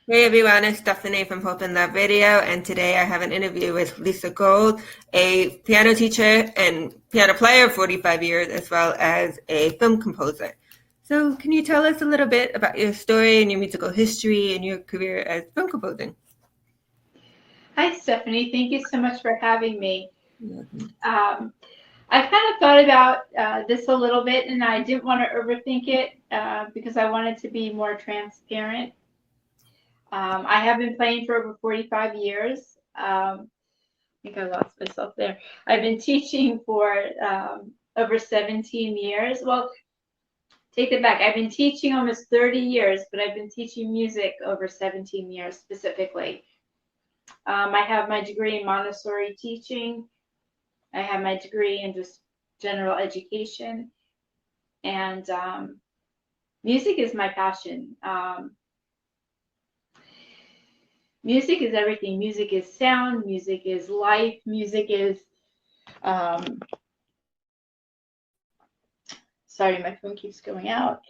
Hey everyone, it's Stephanie from Hope and Love Radio, and today I have an interview with Lisa Gold, a piano teacher and piano player of 45 years, as well as a film composer. So, can you tell us a little bit about your story and your musical history and your career as film composing? Hi, Stephanie. Thank you so much for having me. Mhm. Um, I kind of thought about this a little bit, and I didn't want to overthink it because I wanted to be more transparent. I have been playing for over 45 years. I think I lost myself there. I've been teaching for over 17 years. Well, take it back. I've been teaching almost 30 years, but I've been teaching music over 17 years specifically. I have my degree in Montessori teaching. I have my degree in just general education, and music is my passion. Music is everything. Music is sound. Music is life. Music is. Um, Sorry, my phone keeps going out.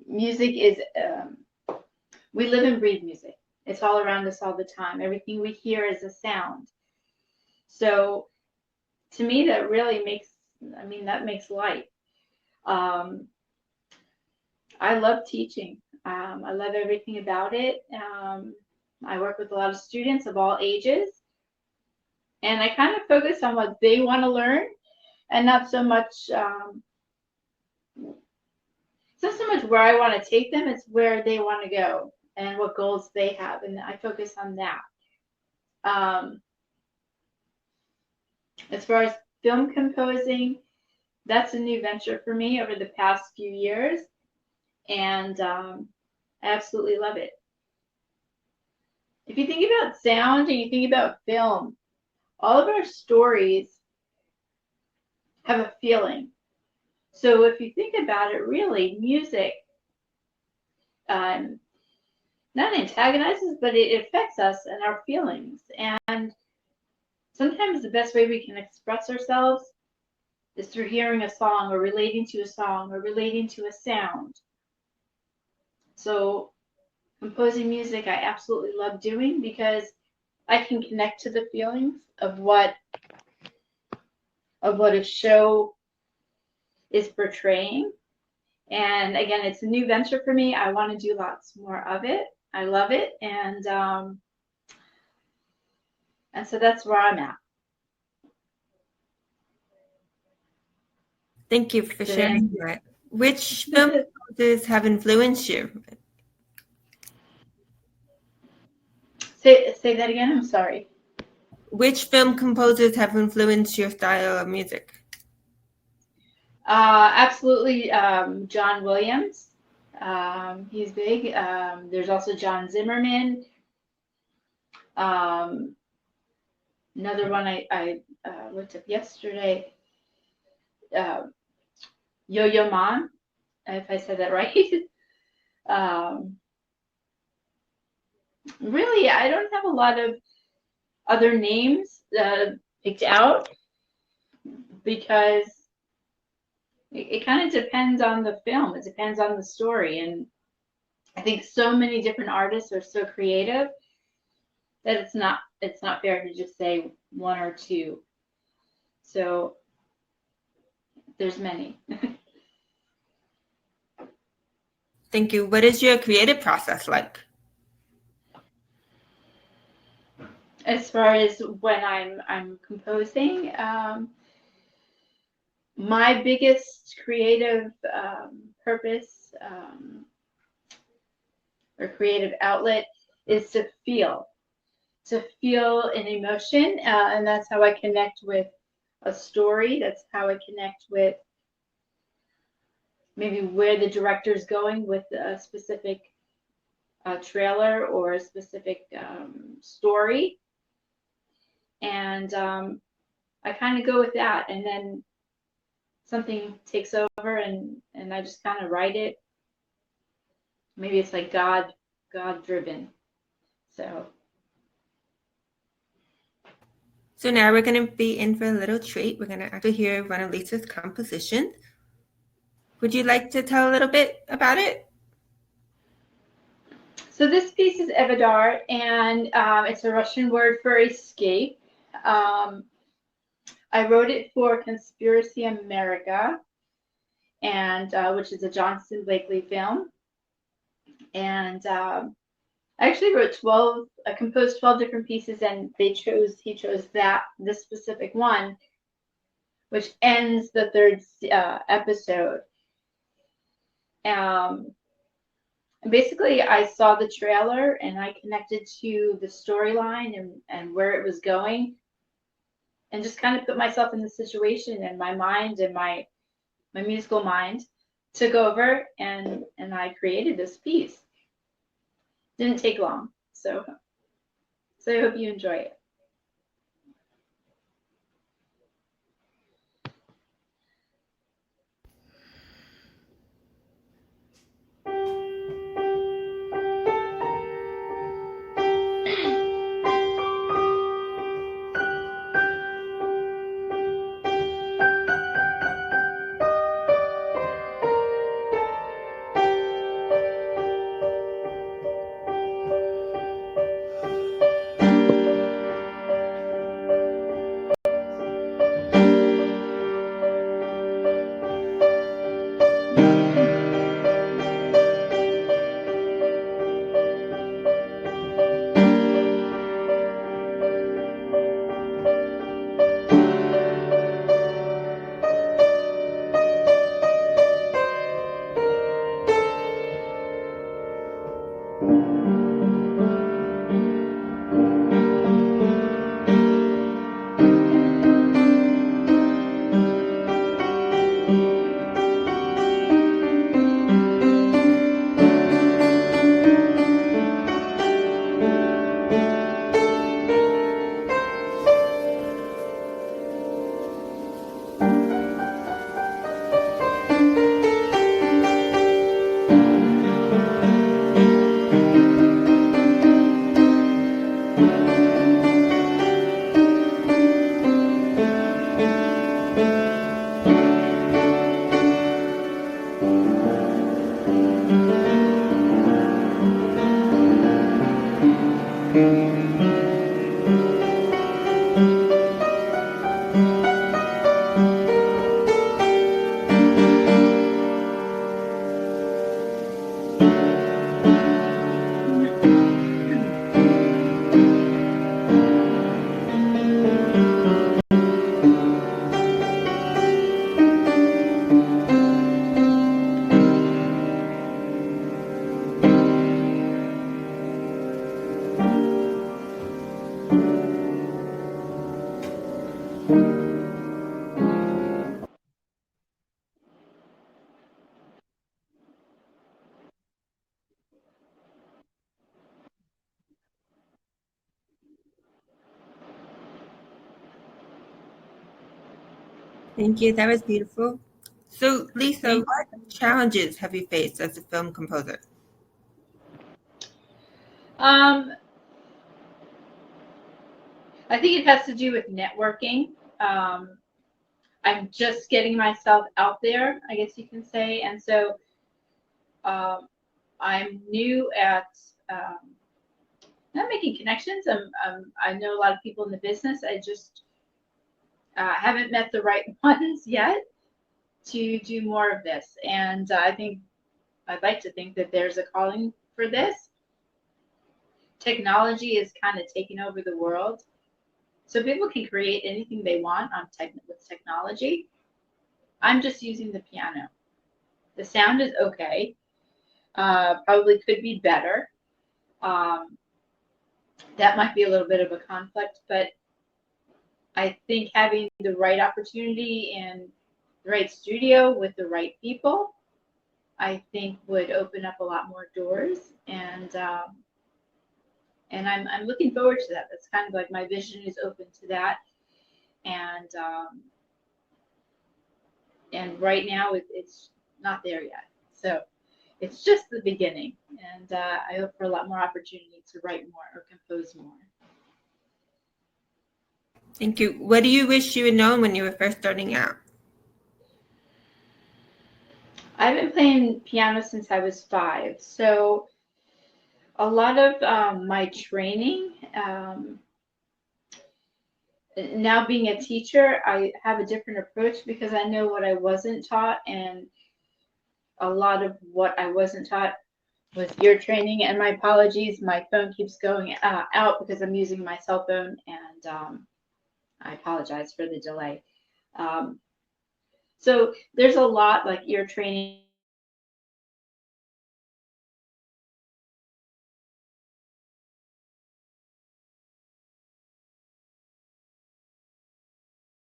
Music is. We live and breathe music. It's all around us all the time. Everything we hear is a sound. So to me, that really makes. I mean, that makes life. Um, I love teaching. I love everything about it. I work with a lot of students of all ages, and I kind of focus on what they want to learn, and not so much. It's not so much where I want to take them; it's where they want to go and what goals they have, and I focus on that. Um, as far as film composing, that's a new venture for me over the past few years, and I absolutely love it. If you think about sound and you think about film, all of our stories have a feeling. So if you think about it, really, music um, not antagonizes, but it affects us and our feelings. And sometimes the best way we can express ourselves is through hearing a song or relating to a song or relating to a sound. So composing music, I absolutely love doing because I can connect to the feelings of what a show is portraying. And again, it's a new venture for me. I want to do lots more of it. I love it, and so that's where I'm at. Thank you for Did I sharing that. Which film composers have influenced you? say that again? I'm sorry. Which film composers have influenced your style of music? Absolutely, John Williams. He's big. There's also John Zimmerman. Um, Another one I looked up yesterday. Uh, Yo-Yo Ma, if I said that right. um, Really, I don't have a lot of other names picked out because it kind of depends on the film. It depends on the story, and I think so many different artists are so creative that it's not fair to just say one or two. So there's many. Thank you. What is your creative process like? As far as when I'm composing, my biggest creative purpose or creative outlet is to feel an emotion, and that's how I connect with a story. That's how I connect with maybe where the director is going with a specific trailer or a specific story, and I kind of go with that, and then something takes over, and I just kind of write it. Maybe it's like God driven. So So now we're going to be in for a little treat. We're going to actually hear one of Lisa's compositions. Would you like to tell a little bit about it? So this piece is Evadar, and it's a Russian word for escape. I wrote it for Conspiracy America, and which is a Johnston Blakely film. And I actually wrote 12. I composed 12 different pieces, and he chose this specific one, which ends the third episode. And basically, I saw the trailer and I connected to the storyline and where it was going, and just kind of put myself in the situation, and my mind and my musical mind took over, and I created this piece. Didn't take long, so I hope you enjoy it. Thank you. That was beautiful. So, Lisa, Thank what challenges have you faced as a film composer? I think it has to do with networking. I'm just getting myself out there, I guess you can say, and so I'm new at not making connections. I know a lot of people in the business. I just haven't met the right ones yet to do more of this, and I'd like to think that there's a calling for this. Technology is kind of taking over the world, so people can create anything they want with technology. I'm just using the piano. The sound is okay. Probably could be better. That might be a little bit of a conflict, but I think having the right opportunity in the right studio with the right people, I think would open up a lot more doors, and I'm looking forward to that. That's kind of like my vision is open to that, and right now it's not there yet. So it's just the beginning, and I hope for a lot more opportunity to write more or compose more. Thank you. What do you wish you had known when you were first starting out? I've been playing piano since I was 5, so A lot of my training, now being a teacher, I have a different approach because I know what I wasn't taught, and a lot of what I wasn't taught was ear training. And my apologies, my phone keeps going out because I'm using my cell phone, and I apologize for the delay. Um, so there's a lot like ear training.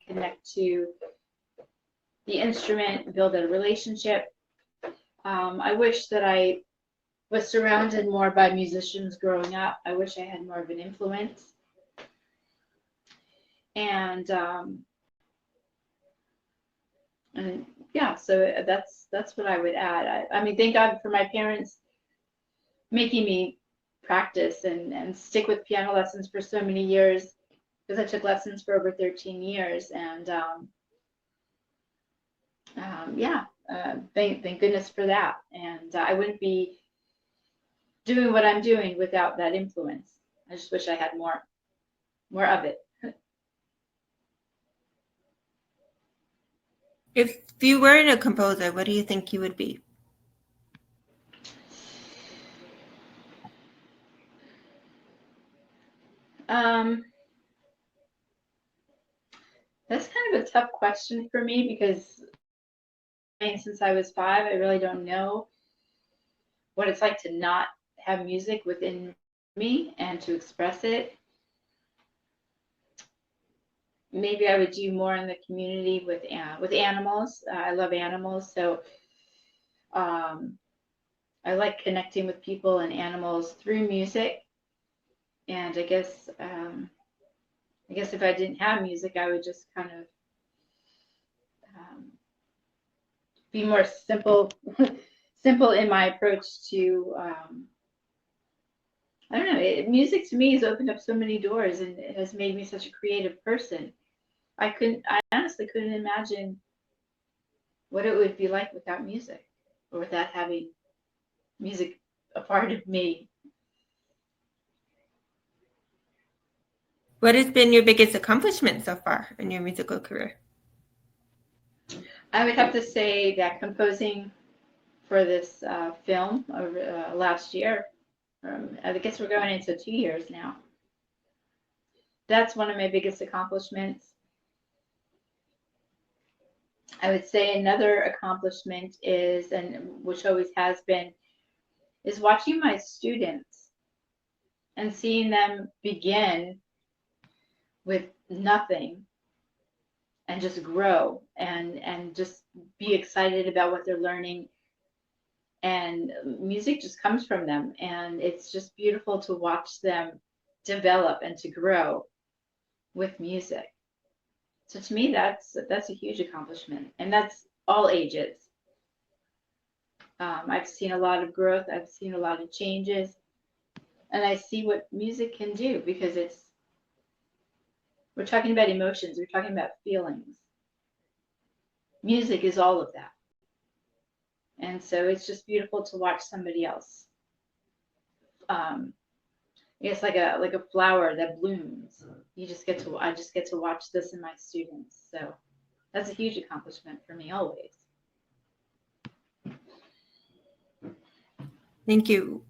Connect to the instrument, build a relationship. I wish that I was surrounded more by musicians growing up. I wish I had more of an influence. And and yeah, so that's what I would add. I mean, thank God for my parents making me practice and stick with piano lessons for so many years, because I took lessons for over 13 years. And yeah, thank goodness for that. And I wouldn't be doing what I'm doing without that influence. I just wish I had more of it. If you weren't a composer, what do you think you would be? That's kind of a tough question for me because since I was 5, I really don't know what it's like to not have music within me and to express it. Maybe I would do more in the community with animals. I love animals, so um, I like connecting with people and animals through music. And I guess if I didn't have music, I would just kind of um, be more simple, simple in my approach to. I don't know. Music to me has opened up so many doors, and it has made me such a creative person. I honestly couldn't imagine what it would be like without music, or without having music a part of me. What has been your biggest accomplishment so far in your musical career? I would have to say that composing for this film over last year, I guess we're going into 2 years now. That's one of my biggest accomplishments. I would say another accomplishment is, and which always has been, is watching my students and seeing them begin with nothing and just grow and just be excited about what they're learning. And music just comes from them, and it's just beautiful to watch them develop and to grow with music. So to me, that's a huge accomplishment, and that's all ages. I've seen a lot of growth. I've seen a lot of changes, and I see what music can do because we're talking about emotions. We're talking about feelings. Music is all of that, and so it's just beautiful to watch somebody else. It's like a flower that blooms. I just get to watch this in my students. So that's a huge accomplishment for me always. Thank you.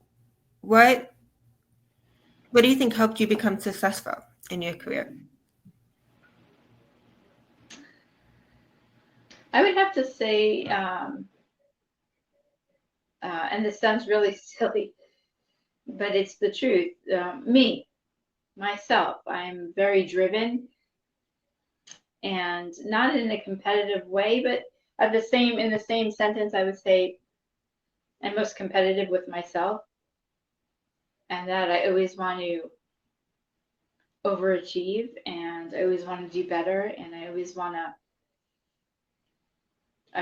What do you think helped you become successful in your career? I would have to say, and this sounds really silly, but it's the truth. Myself, I'm very driven, and not in a competitive way, but in the same sentence, I would say I'm most competitive with myself, and that I always want to overachieve, and I always want to do better, and I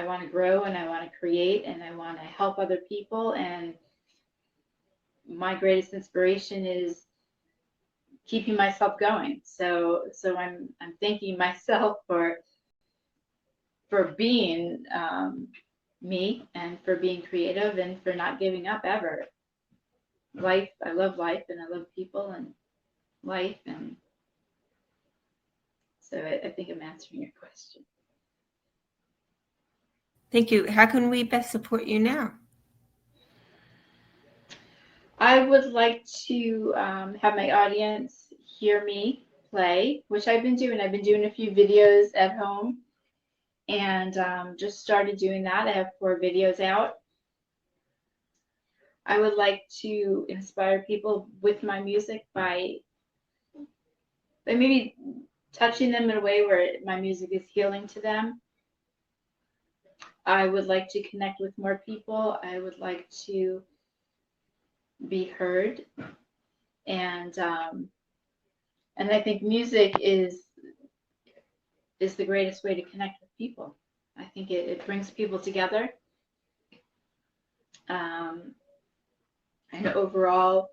want to grow, and I want to create, and I want to help other people. And my greatest inspiration is keeping myself going. So I'm thanking myself for being me, and for being creative, and for not giving up ever. life. I love life, and I love people and life, and so I think I'm answering your question. Thank you. How can we best support you now? I would like to have my audience hear me play, which I've been doing. I've been doing a few videos at home, and just started doing that. I have 4 videos out. I would like to inspire people with my music by maybe touching them in a way where my music is healing to them. I would like to connect with more people. I would like to be heard, and I think music is the greatest way to connect with people. I think it brings people together. And overall,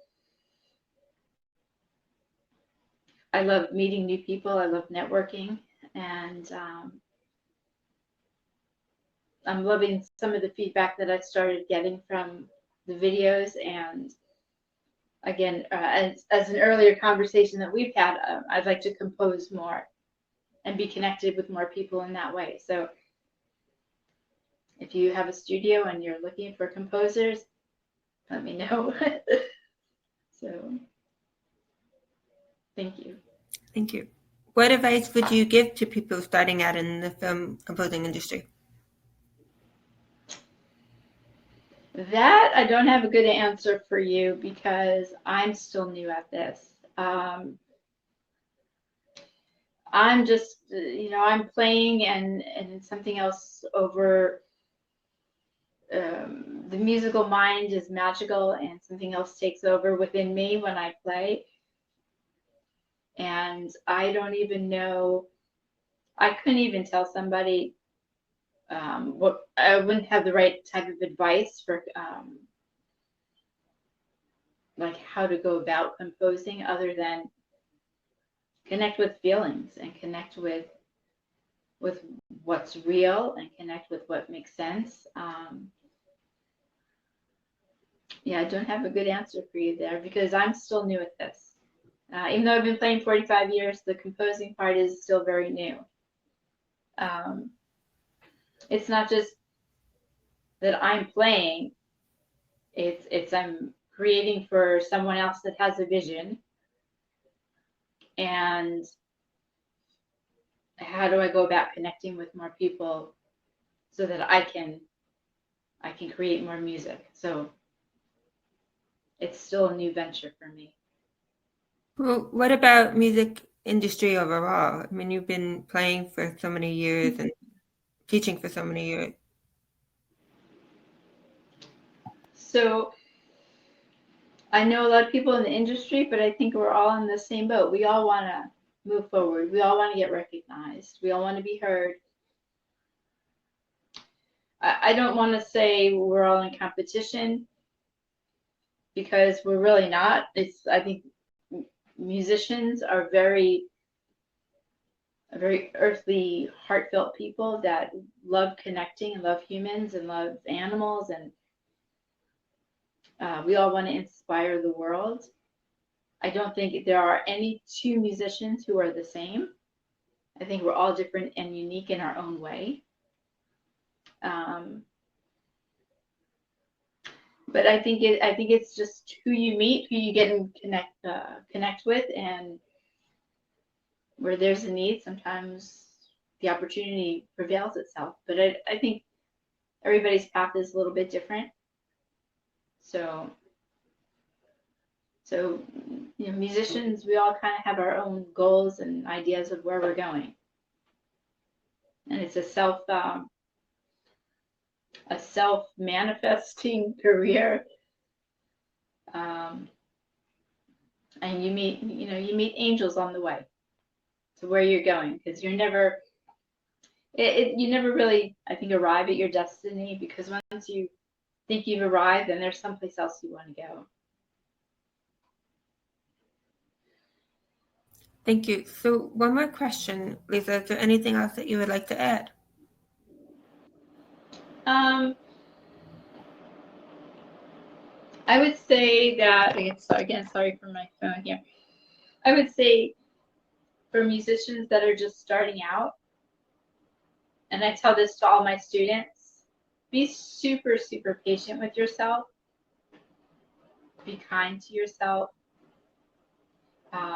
I love meeting new people. I love networking, and I'm loving some of the feedback that I started getting from the videos. And again, as an earlier conversation that we've had, I'd like to compose more and be connected with more people in that way. So if you have a studio and you're looking for composers, let me know. So thank you. Thank you. What advice would you give to people starting out in the film composing industry? That I don't have a good answer for you because I'm still new at this. I'm just, I'm playing and something else over. The musical mind is magical, and something else takes over within me when I play. And I don't even know. I couldn't even tell somebody what I wouldn't have the right type of advice for like how to go about composing other than connect with feelings and connect with what's real and connect with what makes sense. Yeah, I don't have a good answer for you there because I'm still new at this. Even though I've been playing 45 years, the composing part is still very new. It's not just that I'm playing, it's I'm creating for someone else that has a vision. And how do I go about connecting with more people so that I can create more music? So it's still a new venture for me. Well, what about music industry overall? I mean, you've been playing for so many years and teaching for so many years. So I know a lot of people in the industry, but I think we're all in the same boat. We all want to move forward. We all want to get recognized. We all want to be heard. I don't want to say we're all in competition because we're really not. I think musicians are very earthly, heartfelt people that love connecting and love humans and love animals, and we all want to inspire the world. I don't think there are any 2 musicians who are the same. I think we're all different and unique in our own way. But I think it's just who you meet, who you get and connect with, and where there's a need, sometimes the opportunity prevails itself. But I think everybody's path is a little bit different. So musicians, we all kind of have our own goals and ideas of where we're going, and it's a self manifesting career. And you meet angels on the way to where you're going, because you never really, I think, arrive at your destiny, because once you think you've arrived, then there's someplace else you want to go. Thank you. So one more question, Lisa. Is there anything else that you would like to add? I would say that, again, sorry for my phone here. I would say for musicians that are just starting out, and I tell this to all my students, be super, super patient with yourself. Be kind to yourself.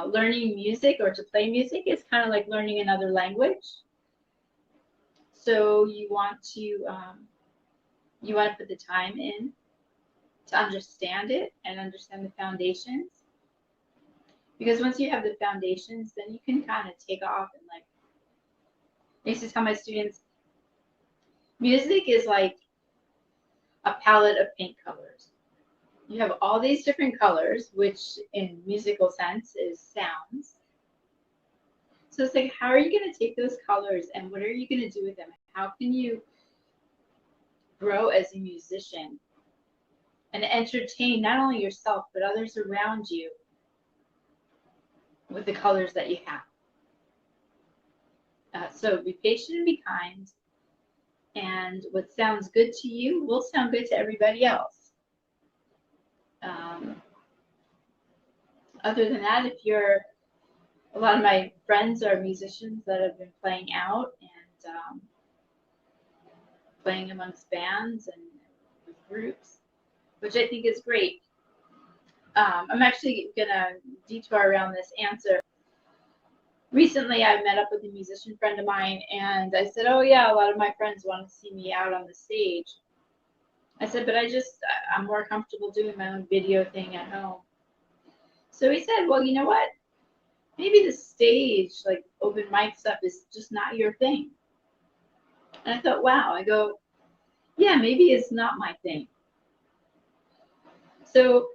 Learning music or to play music is kind of like learning another language. So you want to put the time in to understand it and understand the foundations. Because once you have the foundations, then you can kind of take off and like, I used to tell my students, music is like a palette of paint colors. You have all these different colors, which in musical sense is sounds. So it's like, how are you going to take those colors and what are you going to do with them? How can you grow as a musician and entertain not only yourself, but others around you with the colors that you have? So be patient and be kind. And what sounds good to you will sound good to everybody else. Other than that, a lot of my friends are musicians that have been playing out and playing amongst bands and with groups, which I think is great. I'm actually gonna detour around this answer. Recently, I met up with a musician friend of mine, and I said, "Oh yeah, a lot of my friends want to see me out on the stage." I said, "But I'm more comfortable doing my own video thing at home." So he said, "Well, you know what? Maybe the stage, like open mic stuff, is just not your thing." And I thought, wow. I go, yeah, maybe it's not my thing. So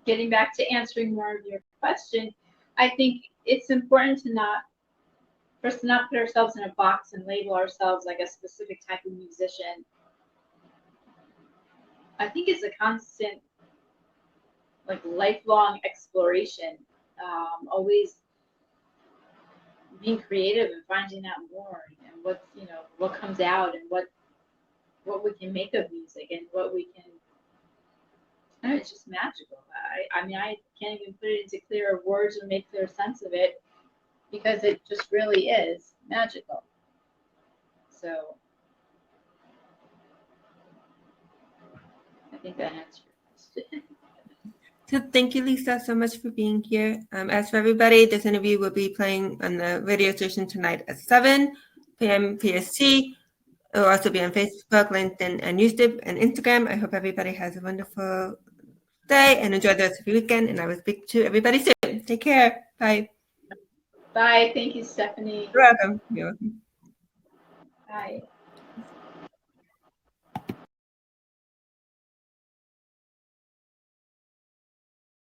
getting back to answering more of your question, I think it's important for us to not put ourselves in a box and label ourselves like a specific type of musician. I think it's a constant, like lifelong exploration, always being creative and finding out more and what comes out and what we can make of music and what we can. It's just magical. I mean, I can't even put it into clear words or make clear sense of it because it just really is magical. So I think that answers your question. So thank you, Lisa, so much for being here. As for everybody, this interview will be playing on the radio station tonight at 7 p.m. PST. It will also be on Facebook, LinkedIn, and YouTube and Instagram. I hope everybody has a wonderful day and enjoy the rest of your weekend. And I will speak to everybody soon. Take care. Bye. Bye. Thank you, Stephanie. You're welcome. You're welcome. Bye.